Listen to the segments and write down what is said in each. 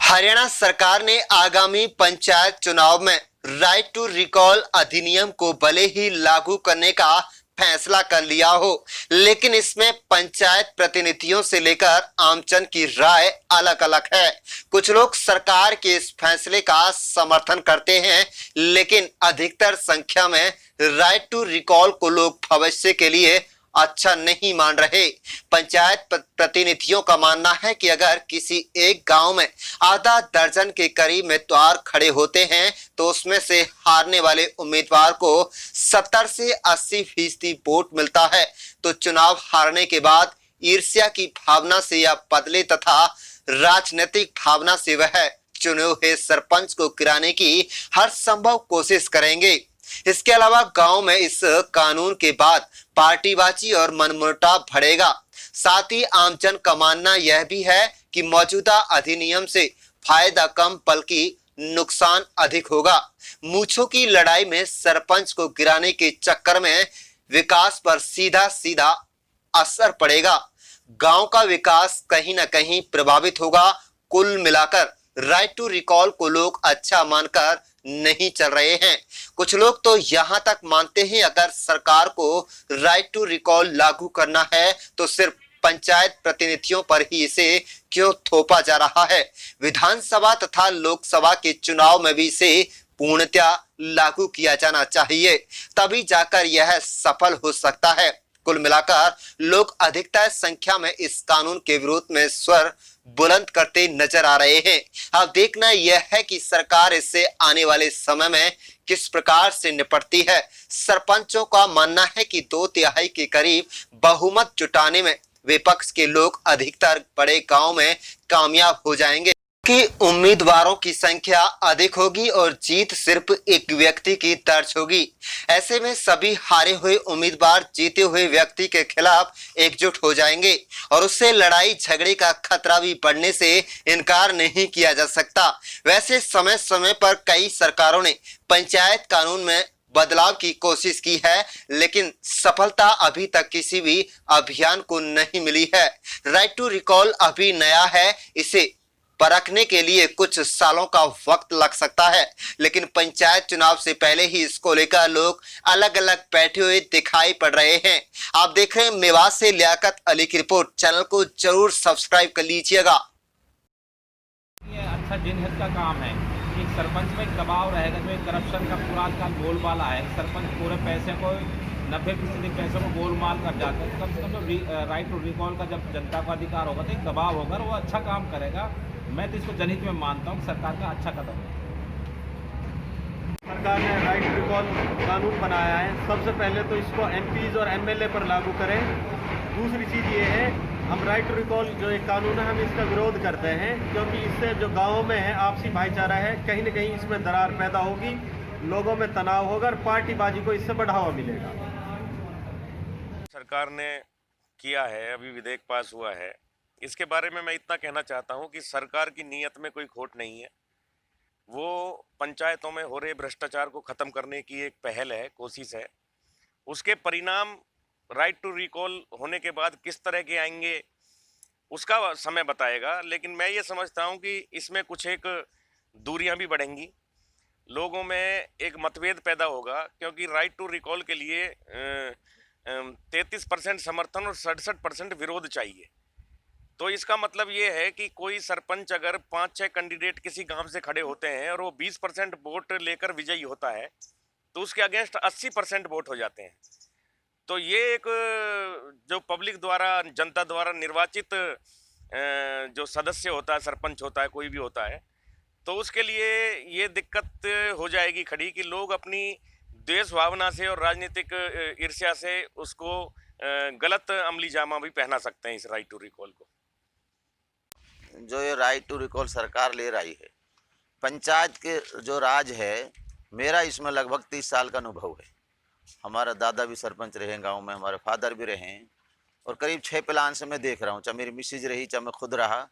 हरियाणा सरकार ने आगामी पंचायत चुनाव में राइट टू रिकॉल अधिनियम को भले ही लागू करने का फैसला कर लिया हो, लेकिन इसमें पंचायत प्रतिनिधियों से लेकर आमजन की राय अलग अलग है। कुछ लोग सरकार के इस फैसले का समर्थन करते हैं, लेकिन अधिकतर संख्या में राइट टू रिकॉल को लोग भविष्य के लिए अच्छा नहीं मान रहे। पंचायत प्रतिनिधियों का मानना है कि अगर किसी एक गांव में आधा दर्जन के करीब उम्मीदवार खड़े होते हैं तो उसमें से हारने वाले उम्मीदवार को 70 से 80% वोट मिलता है, तो चुनाव हारने के बाद ईर्ष्या की भावना से या बदले तथा राजनीतिक भावना से वह चुने हुए सरपंच को गिराने की हर संभव कोशिश करेंगे। इसके अलावा गांव में इस कानून के बाद पार्टीबाजी और मनमुटाव बढ़ेगा। साथ ही आमजन का मानना यह भी है कि मौजूदा अधिनियम से फायदा कम बल्कि नुकसान अधिक होगा। मूंछों की लड़ाई में सरपंच को गिराने के चक्कर में विकास पर सीधा सीधा असर पड़ेगा। गांव का विकास कहीं ना कहीं प्रभावित होगा। कुल मिलाकर राइट टू रिकॉल को लोग अच्छा मानकर नहीं चल रहे हैं। कुछ लोग तो यहां तक मानते हैं अगर सरकार को राइट टू रिकॉल लागू करना है तो सिर्फ पंचायत प्रतिनिधियों पर ही इसे क्यों थोपा जा रहा है। विधानसभा तथा लोकसभा के चुनाव में भी इसे पूर्णतया लागू किया जाना चाहिए, तभी जाकर यह सफल हो सकता है। कुल मिलाकर लोग अधिकतर संख्या में इस कानून के विरोध में स्वर बुलंद करते नजर आ रहे हैं। अब देखना यह है कि सरकार इससे आने वाले समय में किस प्रकार से निपटती है। सरपंचों का मानना है कि 2/3 के करीब बहुमत जुटाने में विपक्ष के लोग अधिकतर बड़े गांव में कामयाब हो जाएंगे कि उम्मीदवारों की संख्या अधिक होगी और जीत सिर्फ एक व्यक्ति की दर्ज होगी। ऐसे में सभी हारे हुए उम्मीदवार जीते हुए व्यक्ति के खिलाफ एकजुट हो जाएंगे और उससे लड़ाई झगड़े का खतरा भी बढ़ने से इनकार नहीं किया जा सकता। वैसे समय समय पर कई सरकारों ने पंचायत कानून में बदलाव की कोशिश की है, लेकिन सफलता अभी तक किसी भी अभियान को नहीं मिली है। राइट टू रिकॉल अभी नया है, इसे परखने के लिए कुछ सालों का वक्त लग सकता है, लेकिन पंचायत चुनाव से पहले ही इसको लेकर लोग अलग अलग बैठे हुए दिखाई पड़ रहे हैं। आप देख रहे हैं मेवात से लियाकत अली की रिपोर्ट। चैनल को जरूर सब्सक्राइब कर लीजिएगा। ये अच्छा जनहित का काम है कि सरपंच में एक दबाव रहेगा, जो करप्शन का पूरा आजकल बोलबाला है। सरपंच पूरे पैसे को 90% पैसे को गोलमाल कर जाते हैं। कम से कम जो राइट टू रिकॉल का जब जनता को अधिकार होगा तो एक दबाव होगा, वो अच्छा काम करेगा। मैं तो इसको जनहित में मानता हूँ, सरकार का अच्छा कदम है। सरकार ने राइट टू रिकॉल कानून बनाया है। सबसे पहले तो इसको एमपीज और एमएलए पर लागू करें। दूसरी चीज़ ये है, हम राइट टू रिकॉल जो एक कानून है हम इसका विरोध करते हैं, क्योंकि इससे जो गाँव में है आपसी भाईचारा है, कहीं ना कहीं इसमें दरार पैदा होगी, लोगों में तनाव होगा और पार्टीबाजी को इससे बढ़ावा मिलेगा। सरकार ने किया है, अभी विधेयक पास हुआ है, इसके बारे में मैं इतना कहना चाहता हूं कि सरकार की नीयत में कोई खोट नहीं है। वो पंचायतों में हो रहे भ्रष्टाचार को ख़त्म करने की एक पहल है, कोशिश है। उसके परिणाम राइट टू रिकॉल होने के बाद किस तरह के आएंगे उसका समय बताएगा, लेकिन मैं ये समझता हूं कि इसमें कुछ एक दूरियां भी बढ़ेंगी, लोगों में एक मतभेद पैदा होगा, क्योंकि राइट टू रिकॉल के लिए 33% समर्थन और 67% विरोध चाहिए। तो इसका मतलब ये है कि कोई सरपंच अगर 5-6 कैंडिडेट किसी गांव से खड़े होते हैं और वो 20% वोट लेकर विजयी होता है तो उसके अगेंस्ट 80% वोट हो जाते हैं। तो ये एक जो पब्लिक द्वारा, जनता द्वारा निर्वाचित जो सदस्य होता है, सरपंच होता है, कोई भी होता है, तो उसके लिए ये दिक्कत हो जाएगी खड़ी कि लोग अपनी द्वेष भावना से और राजनीतिक ईर्ष्या से उसको गलत अमली जामा भी पहना सकते हैं इस राइट टू रिकॉल को। जो ये राइट टू रिकॉल सरकार ले रही है, पंचायत के जो राज है, मेरा इसमें लगभग 30 साल का अनुभव है। हमारा दादा भी सरपंच रहे गांव में, हमारे फादर भी रहे हैं, और करीब 6 प्लान से मैं देख रहा हूँ, चाहे मेरी मिसेज रही, चाहे मैं खुद रहा।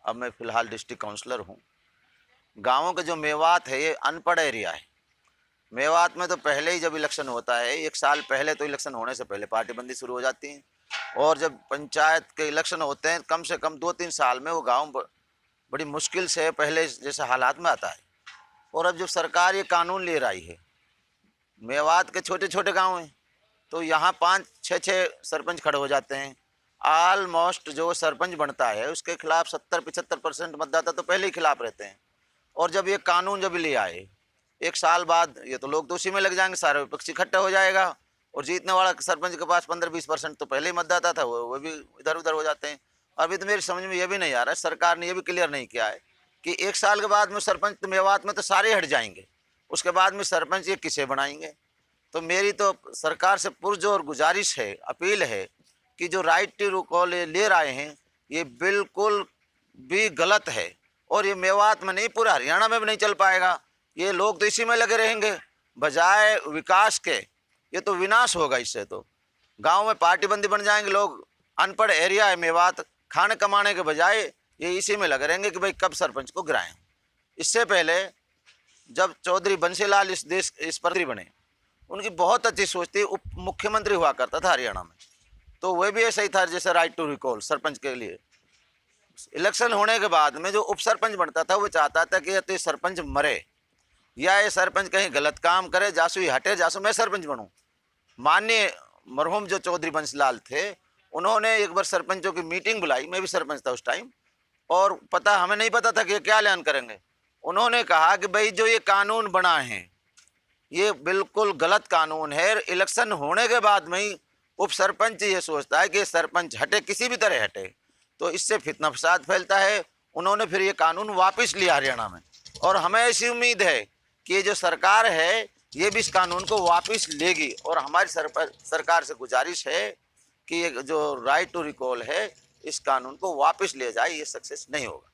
अब मैं फ़िलहाल डिस्ट्रिक्ट काउंसलर हूँ। गाँवों का जो मेवात है ये अनपढ़ एरिया है। मेवात में तो पहले ही जब इलेक्शन होता है, 1 साल पहले, तो इलेक्शन होने से पहले पार्टीबंदी शुरू हो जाती है, और जब पंचायत के इलेक्शन होते हैं कम से कम 2-3 साल में वो गांव बड़ी मुश्किल से पहले जैसे हालात में आता है। और अब जब सरकार ये कानून ले रही है, मेवात के छोटे छोटे गांव हैं तो यहाँ 5-6 सरपंच खड़े हो जाते हैं। ऑलमोस्ट जो सरपंच बनता है उसके खिलाफ 70-75% मतदाता तो पहले ही खिलाफ रहते हैं। और जब ये कानून जब ले आए 1 साल बाद, ये तो लोग तो उसी में लग जाएंगे, सारे विपक्ष इकट्ठा हो जाएगा और जीतने वाला सरपंच के पास 15-20% तो पहले ही मतदाता था, वो भी इधर उधर हो जाते हैं। अभी तो मेरी समझ में ये भी नहीं आ रहा है, सरकार ने ये भी क्लियर नहीं किया है कि 1 साल के बाद में सरपंच तो मेवात में तो सारे हट जाएंगे, उसके बाद में सरपंच ये किसे बनाएंगे। तो मेरी तो सरकार से पुरजोर गुजारिश है, अपील है कि जो राइट टू रिकॉल ले रहे हैं ये बिल्कुल भी गलत है। और ये मेवात में नहीं, पूरा हरियाणा में भी नहीं चल पाएगा। ये लोग तो इसी में लगे रहेंगे बजाय विकास के, ये तो विनाश होगा। इससे तो गांव में पार्टीबंदी बन जाएंगे, लोग अनपढ़ एरिया है मेवात, खाने कमाने के बजाय ये इसी में लगे रहेंगे कि भाई कब सरपंच को गिराएं। इससे पहले जब चौधरी बंसीलाल इस पर बने, उनकी बहुत अच्छी सोच थी, उप मुख्यमंत्री हुआ करता था हरियाणा में, तो वह भी ऐसा ही था जैसे राइट टू रिकॉल सरपंच के लिए। इलेक्शन होने के बाद में जो उप सरपंच बनता था वो चाहता था कि ये सरपंच मरे या ये सरपंच कहीं गलत काम करे, जासू ही हटे, जासू मैं सरपंच बनूं। माननीय मरहूम जो चौधरी बंसीलाल थे, उन्होंने एक बार सरपंचों की मीटिंग बुलाई, मैं भी सरपंच था उस टाइम, और हमें नहीं पता था कि ये क्या ऐलान करेंगे। उन्होंने कहा कि भाई जो ये कानून बना है ये बिल्कुल गलत कानून है। इलेक्शन होने के बाद में ही उप सरपंच ये सोचता है कि सरपंच हटे, किसी भी तरह हटे, तो इससे फितना फसाद फैलता है। उन्होंने फिर ये कानून वापस लिया हरियाणा में, और हमें ऐसी उम्मीद है कि ये जो सरकार है ये भी इस कानून को वापस लेगी। और हमारी सरकार से गुजारिश है कि ये जो राइट टू रिकॉल है इस कानून को वापस ले जाए, ये सक्सेस नहीं होगा।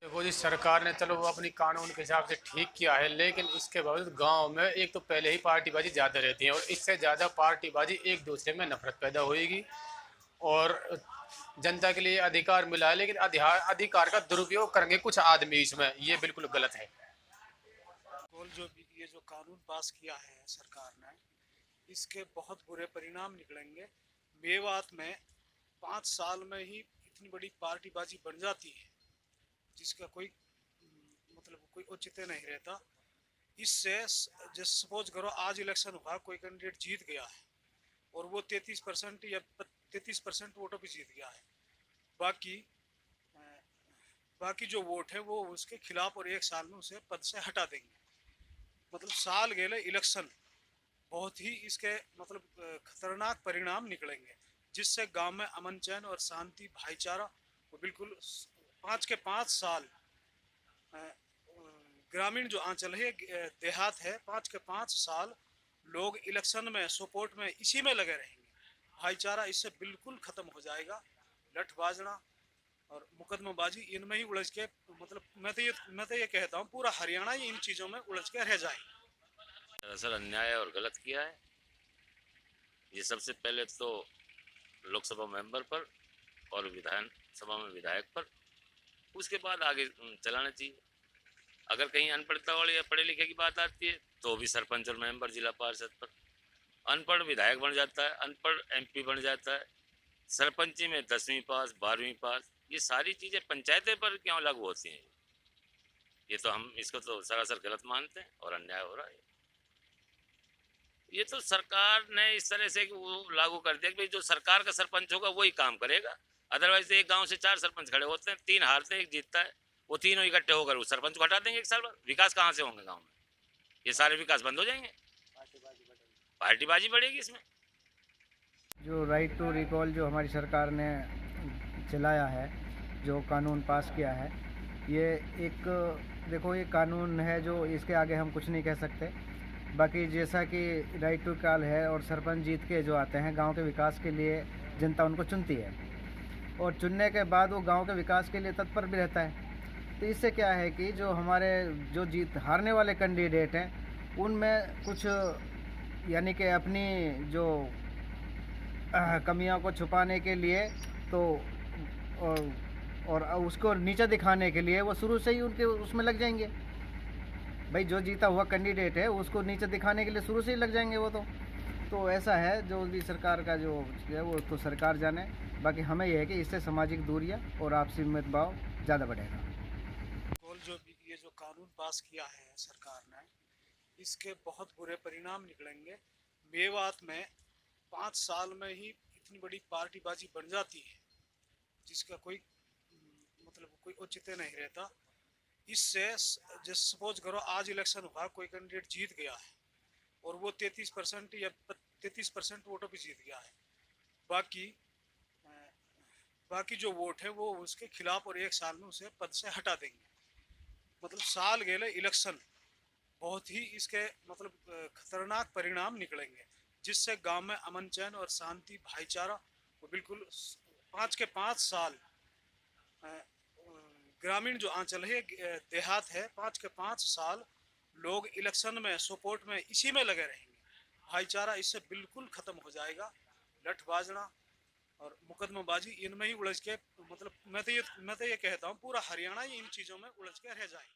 देखो जी, सरकार ने चलो वो अपनी कानून के हिसाब से ठीक किया है, लेकिन इसके बावजूद गांव में एक तो पहले ही पार्टीबाजी ज़्यादा रहती है और इससे ज़्यादा पार्टीबाजी एक दूसरे में नफरत पैदा होएगी। और जनता के लिए अधिकार मिला है लेकिन अधिकार का दुरुपयोग करेंगे कुछ आदमी, इसमें ये बिल्कुल गलत है। ये जो कानून पास किया है सरकार ने, इसके बहुत बुरे परिणाम निकलेंगे। मेवात में 5 साल में ही इतनी बड़ी पार्टीबाजी बन जाती है जिसका कोई कोई औचित्य नहीं रहता। इससे जैसे सपोज करो आज इलेक्शन हुआ, कोई कैंडिडेट जीत गया है और वो 33% या 33% वोटों पे जीत गया है, बाकी जो वोट है वो उसके खिलाफ, और 1 साल में उसे पद से हटा देंगे। साल गेले इलेक्शन, बहुत ही इसके खतरनाक परिणाम निकलेंगे, जिससे गांव में अमन चैन और शांति भाईचारा वो बिल्कुल 5 के 5 साल ग्रामीण जो आंचल है, देहात है, 5 के 5 साल लोग इलेक्शन में सपोर्ट में इसी में लगे रहेंगे। भाईचारा इससे बिल्कुल खत्म हो जाएगा। लठबाजना और मुकदमेबाजी इनमें ही उलझ के मैं तो ये कहता हूँ पूरा हरियाणा ही इन चीज़ों में उलझ के रह जाए। दरअसल अन्याय और गलत किया है ये। सबसे पहले तो लोकसभा मेंबर पर और विधानसभा में विधायक पर, उसके बाद आगे चलाना चाहिए। अगर कहीं अनपढ़ता वाले या पढ़े लिखे की बात आती है तो भी सरपंच और मेंबर जिला पार्षद पर, अनपढ़ विधायक बन जाता है, अनपढ़ MP बन जाता है, सरपंची में 10वीं पास 12वीं पास, ये सारी चीज़ें पंचायतें पर क्यों लागू होती हैं? ये तो हम इसको तो सरासर गलत मानते हैं और अन्याय हो रहा है। ये तो सरकार ने इस तरह से वो लागू कर दिया कि भाई जो सरकार का सरपंच होगा वही काम करेगा। अदरवाइज एक गांव से 4 सरपंच खड़े होते हैं, 3 हारते हैं, 1 जीतता है, वो तीनों इकट्ठे होकर उस सरपंच को हटा देंगे 1 साल बाद। विकास कहाँ से होंगे गांव में? ये सारे विकास बंद हो जाएंगे, पार्टीबाजी बढ़ेगी इसमें। जो राइट टू रिकॉल जो हमारी सरकार ने चलाया है, जो कानून पास किया है, ये एक देखो ये कानून है जो इसके आगे हम कुछ नहीं कह सकते। बाकी जैसा कि राइट टू रिकॉल है और सरपंच जीत के जो आते हैं गांव के विकास के लिए, जनता उनको चुनती है और चुनने के बाद वो गांव के विकास के लिए तत्पर भी रहता है। तो इससे क्या है कि जो हमारे जो हारने वाले कैंडिडेट हैं उनमें कुछ यानी कि अपनी जो कमियों को छुपाने के लिए तो और उसको नीचा दिखाने के लिए वो शुरू से ही उनके उसमें लग जाएंगे। भाई जो जीता हुआ कैंडिडेट है उसको नीचा दिखाने के लिए शुरू से ही लग जाएंगे वो तो ऐसा है जो भी सरकार का जो है वो तो सरकार जाने। बाकी हमें यह है कि इससे सामाजिक दूरियां और आपसी मतभाव ज़्यादा बढ़ेगा। ये जो कानून पास किया है सरकार ने, इसके बहुत बुरे परिणाम निकलेंगे। मेवात में 5 साल में ही इतनी बड़ी पार्टीबाजी बन जाती है जिसका कोई मतलब कोई औचित्य नहीं रहता। इससे जैसे सपोज करो आज इलेक्शन हुआ, कोई कैंडिडेट जीत गया है और वो 33% या 33% वोटों पे जीत गया है, बाकी जो वोट है वो उसके खिलाफ, और 1 साल में उसे पद से हटा देंगे। मतलब साल गेले इलेक्शन, बहुत ही इसके मतलब खतरनाक परिणाम निकलेंगे, जिससे गांव में अमन चैन और शांति भाईचारा वो बिल्कुल 5 के 5 साल ग्रामीण जो आंचल है, देहात है, 5 के 5 साल लोग इलेक्शन में सपोर्ट में इसी में लगे रहेंगे। भाईचारा इससे बिल्कुल खत्म हो जाएगा। लठबाजना और मुकदमाबाजी इनमें ही उलझ के, मतलब मैं तो ये कहता हूँ पूरा हरियाणा ही इन चीज़ों में उलझ के रह जाए।